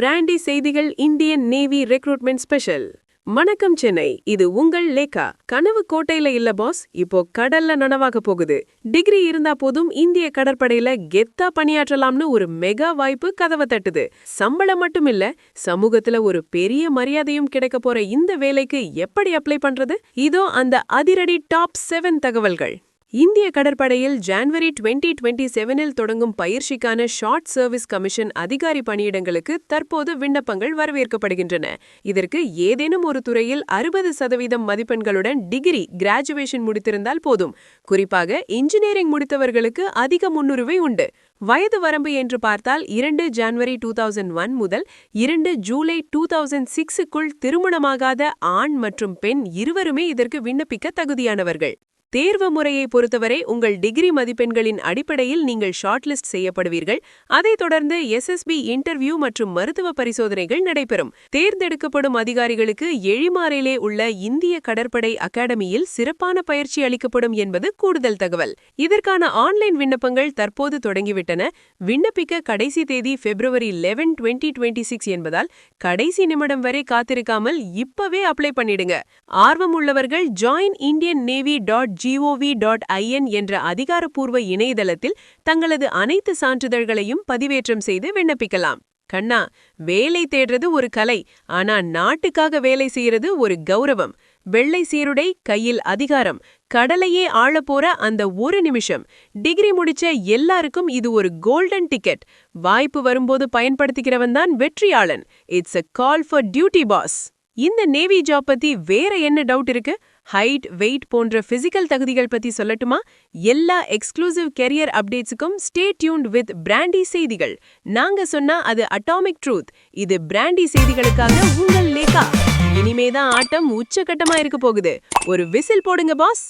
Brandy செய்திகள் Indian navy recruitment special. வணக்கம் சென்னை, இது உங்கள் லேகா. கனவு கோட்டையில இல்ல பாஸ், இப்போ கடல்ல நனவாக போகுது. டிகிரி இருந்தா போதும் இந்திய கடற்படையில கெத்தா பணியாற்றலாம்னு ஒரு மெகா வாய்ப்பு கதவை தட்டுது. சம்பளம் மட்டும் இல்ல, சமூகத்துல ஒரு பெரிய மரியாதையும் கிடைக்க போற இந்த வேலைக்கு எப்படி அப்ளை பண்றது? இதோ அந்த அதிரடி டாப் 7 தகவல்கள். இந்திய கடற்படையில் ஜனவரி 2027இல் தொடங்கும் பயிற்சிக்கான ஷார்ட் சர்வீஸ் கமிஷன் அதிகாரி பணியிடங்களுக்கு தற்போது விண்ணப்பங்கள் வரவேற்கப்படுகின்றன. இதற்கு ஏதேனும் ஒரு துறையில் 60% மதிப்பெண்களுடன் டிகிரி கிராஜுவேஷன் முடித்திருந்தால் போதும். குறிப்பாக இன்ஜினியரிங் முடித்தவர்களுக்கு அதிக முன்னுரிமை உண்டு. வயது வரம்பு என்று பார்த்தால் 2 ஜனவரி 2001 முதல் 2 ஜூலை 2006க்குள் திருமணமாகாத ஆண் மற்றும் பெண் இருவருமே இதற்கு விண்ணப்பிக்க தகுதியானவர்கள். தேர்வு முறையை பொறுத்தவரை உங்கள் டிகிரி மதிப்பெண்களின் அடிப்படையில் நீங்கள் ஷார்ட் லிஸ்ட் செய்யப்படுவீர்கள். அதைத் தொடர்ந்து SSB இன்டர்வியூ மற்றும் மருத்துவ பரிசோதனைகள் நடைபெறும். தேர்ந்தெடுக்கப்படும் அதிகாரிகளுக்கு எழிமாறிலே உள்ள இந்திய கடற்படை அகாடமியில் சிறப்பான பயிற்சி அளிக்கப்படும் என்பது கூடுதல் தகவல். இதற்கான ஆன்லைன் விண்ணப்பங்கள் தற்போது தொடங்கிவிட்டன. விண்ணப்பிக்க கடைசி தேதி February 11, 2026 என்பதால் கடைசி நிமிடம் வரை காத்திருக்காமல் இப்பவே அப்ளை பண்ணிடுங்க. ஆர்வம் உள்ளவர்கள் joinindiannavy.gov.in என்ற அதிகாரப்பூர்வ இணையதளத்தில் தங்களது அனைத்து சான்றிதழ்களையும் பதிவேற்றம் செய்து விண்ணப்பிக்கலாம். கண்ணா, வேலை தேடுறது ஒரு கலை, ஆனா நாட்டுக்காக வேலை செய்யறது ஒரு கௌரவம். வெள்ளை சீருடை, கையில் அதிகாரம், கடலையே ஆளப்போற அந்த ஒரு நிமிஷம். டிகிரி முடிச்ச எல்லாருக்கும் இது ஒரு கோல்டன் டிக்கெட். வாய்ப்பு வரும்போது பயன்படுத்திக்கிறவன் தான் வெற்றியாளன். It's a call for duty boss. இந்த நேவி ஜாப் பத்தி வேற என்ன டவுட் இருக்கு? ஹைட், வெயிட் போன்ற பிசிக்கல் தகுதிகள் பத்தி சொல்லட்டுமா? எல்லா எக்ஸ்க்ளூசிவ் கெரியர் அப்டேட்ஸுக்கும் ஸ்டே டியூன்ட் வித் பிராண்டி செய்திகள். நாங்க சொன்னா அது அட்டாமிக் ட்ரூத். இது பிராண்டி செய்திகளுக்காக உங்கள் லேகா. இனிமேதான் ஆட்டம் உச்சகட்டமா இருக்க போகுது. ஒரு விசில் போடுங்க பாஸ்.